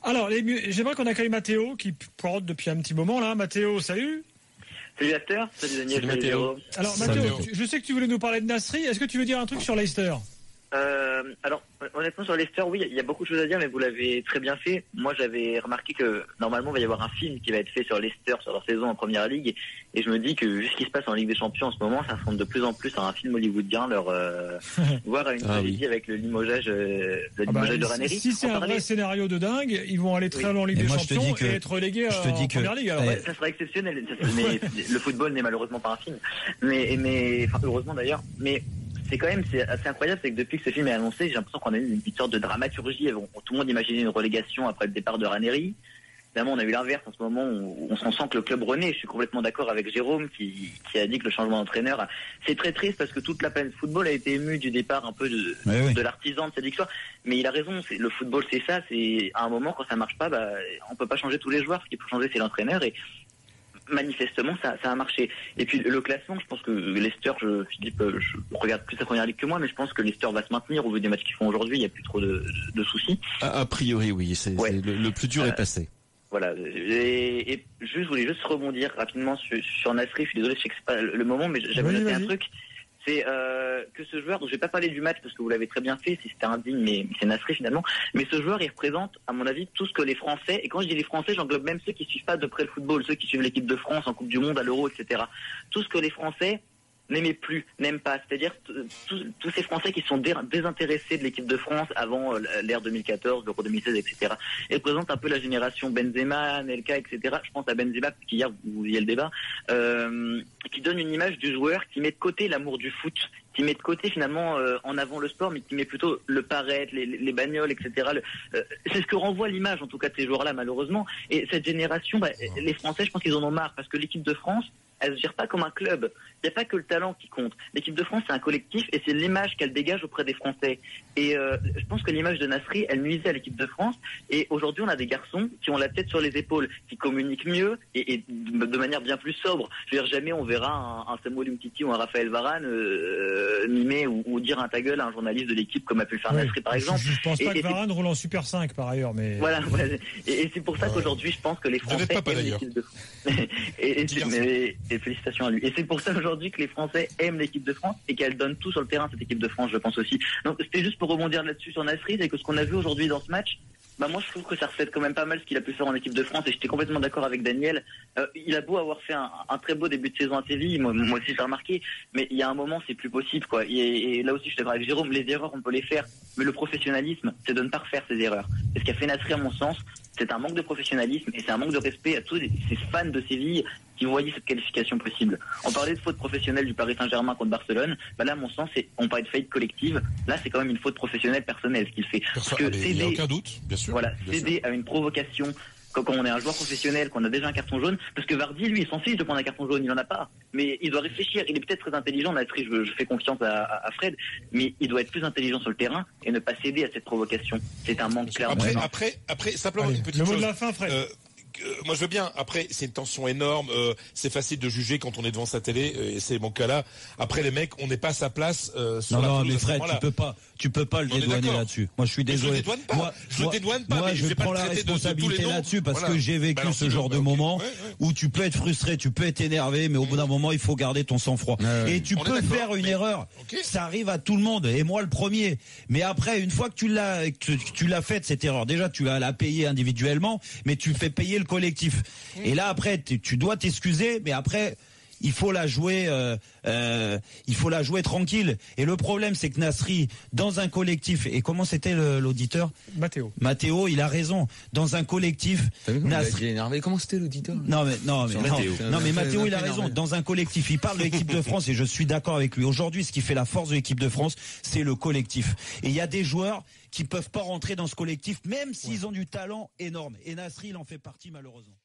Alors, j'aimerais qu'on accueille Mathéo qui porte depuis un petit moment là. Mathéo, salut. Salut Astor, salut Daniel, salut Mathéo. Alors Mathéo, je sais que tu voulais nous parler de Nasri. Est-ce que tu veux dire un truc sur Leicester ? Alors, honnêtement, sur Leicester, oui, il y a beaucoup de choses à dire, mais vous l'avez très bien fait. Moi, j'avais remarqué que, normalement, il va y avoir un film qui va être fait sur Leicester, sur leur saison en Première Ligue, et je me dis que, vu ce qui se passe en Ligue des Champions en ce moment, ça ressemble de plus en plus à un film hollywoodien, voire à une tragédie avec le limogeage, de Ranieri. Si c'est un vrai scénario de dingue, ils vont aller très loin en Ligue des Champions et être relégués en Première Ligue. Alors, ça sera exceptionnel, mais le football n'est malheureusement pas un film. Mais, heureusement d'ailleurs, mais, c'est assez incroyable, c'est que depuis que ce film est annoncé, j'ai l'impression qu'on a eu une petite sorte de dramaturgie. Tout le monde imaginait une relégation après le départ de Ranieri. Évidemment, on a eu l'inverse en ce moment où on sent que le club renaît. Je suis complètement d'accord avec Jérôme qui a dit que le changement d'entraîneur, c'est très triste parce que toute la planète football a été émue du départ un peu de l'artisan de cette victoire. Mais il a raison, le football c'est ça, c'est à un moment quand ça marche pas, on peut pas changer tous les joueurs. Ce qu'il faut changer c'est l'entraîneur et manifestement ça a marché. Et puis le classement, je pense que Leicester, Philippe, je regarde plus la Première Ligue que moi, mais je pense que Leicester va se maintenir au vu des matchs qu'ils font aujourd'hui, il n'y a plus trop de soucis. A priori oui, c'est le plus dur est passé. Voilà, et je voulais juste rebondir rapidement sur Nasri, je suis désolé, je sais que c'est pas le moment, mais j'avais noté un truc. C'est que ce joueur, donc je vais pas parler du match parce que vous l'avez très bien fait, si c'était indigne, mais c'est Nasri finalement. Mais ce joueur, il représente, à mon avis, tout ce que les Français, et quand je dis les Français, j'englobe même ceux qui suivent pas de près le football, ceux qui suivent l'équipe de France en Coupe du Monde, à l'Euro, etc. Tout ce que les Français n'aiment pas, c'est-à-dire tous ces Français qui sont désintéressés de l'équipe de France avant l'ère 2014, l'Euro 2016, etc. Ils représentent un peu la génération Benzema, Nelka, etc. Je pense à Benzema, parce qu'hier vous voyez le débat, qui donne une image du joueur qui met de côté l'amour du foot, qui met de côté finalement en avant le sport, mais qui met plutôt le paraître, les bagnoles, etc. C'est ce que renvoie l'image en tout cas de ces joueurs-là malheureusement. Et cette génération, les Français, je pense qu'ils en ont marre parce que l'équipe de France, elle se gère pas comme un club. Il n'y a pas que le talent qui compte. L'équipe de France, c'est un collectif et c'est l'image qu'elle dégage auprès des Français. Et je pense que l'image de Nasri, elle nuisait à l'équipe de France. Et aujourd'hui, on a des garçons qui ont la tête sur les épaules, qui communiquent mieux et de manière bien plus sobre. Je veux dire, jamais on verra un Samuel Umtiti ou un Raphaël Varane mimer ou dire un ta gueule à un journaliste de l'équipe comme a pu le faire Nasri, par exemple. Je pense pas que Varane roule en Super 5 par ailleurs, mais voilà. Et c'est pour ça qu'aujourd'hui, je pense que les Français aiment l'équipe de France. Et félicitations à lui. Et c'est pour ça aujourd'hui que les Français aiment l'équipe de France et qu'elle donne tout sur le terrain, cette équipe de France, je pense aussi. Donc c'était juste pour rebondir là-dessus sur Nasri, c'est que ce qu'on a vu aujourd'hui dans ce match, moi je trouve que ça reflète quand même pas mal ce qu'il a pu faire en équipe de France et j'étais complètement d'accord avec Daniel. Il a beau avoir fait un très beau début de saison à Séville, moi aussi j'ai remarqué, mais il y a un moment c'est plus possible quoi. Et là aussi je suis d'accord avec Jérôme, les erreurs on peut les faire, mais le professionnalisme c'est de ne pas refaire ces erreurs. Et ce qu'a fait Nasri à mon sens, c'est un manque de professionnalisme et c'est un manque de respect à tous ces fans de Séville qui voyaient cette qualification possible. On parlait de faute professionnelle du Paris Saint-Germain contre Barcelone. Là, à mon sens, on parlait de faillite collective. Là, c'est quand même une faute professionnelle personnelle ce qu'il fait. Parce que il n'y a aucun doute, bien sûr. Voilà, céder à une provocation quand on est un joueur professionnel, qu'on a déjà un carton jaune, parce que Vardy, lui, il s'en fiche de prendre un carton jaune, il en a pas. Mais il doit réfléchir. Il est peut-être très intelligent, Nasri, je fais confiance à Fred, mais il doit être plus intelligent sur le terrain et ne pas céder à cette provocation. C'est un manque clair. Après, simplement une petite chose. Le mot de la fin, Fred. Moi je veux bien. Après c'est une tension énorme. C'est facile de juger quand on est devant sa télé et c'est mon cas là. Après les mecs, on n'est pas à sa place. Sur la mais Fred, tu peux pas le dédouaner là-dessus. Moi je suis désolé. Je le dédouane pas. Moi je prends la responsabilité là-dessus parce que j'ai vécu ce genre de moment où tu peux être frustré, tu peux être énervé, mais au bout d'un moment il faut garder ton sang-froid. Et tu peux faire une erreur. Ça arrive à tout le monde et moi le premier. Mais après une fois que tu l'as faite cette erreur, déjà tu vas la payer individuellement, mais tu fais payer le collectif. Et là après tu dois t'excuser, mais après il faut la jouer tranquille. Et le problème c'est que Nasri dans un collectif, et comment c'était l'auditeur Mathéo, il a raison, dans un collectif Nasri énervé. Comment c'était l'auditeur? Non mais Mathéo il a raison, dans un collectif, il parle de l'équipe de France et je suis d'accord avec lui. Aujourd'hui ce qui fait la force de l'équipe de France, c'est le collectif. Et il y a des joueurs qui peuvent pas rentrer dans ce collectif même s'ils ont du talent énorme, et Nasri il en fait partie malheureusement.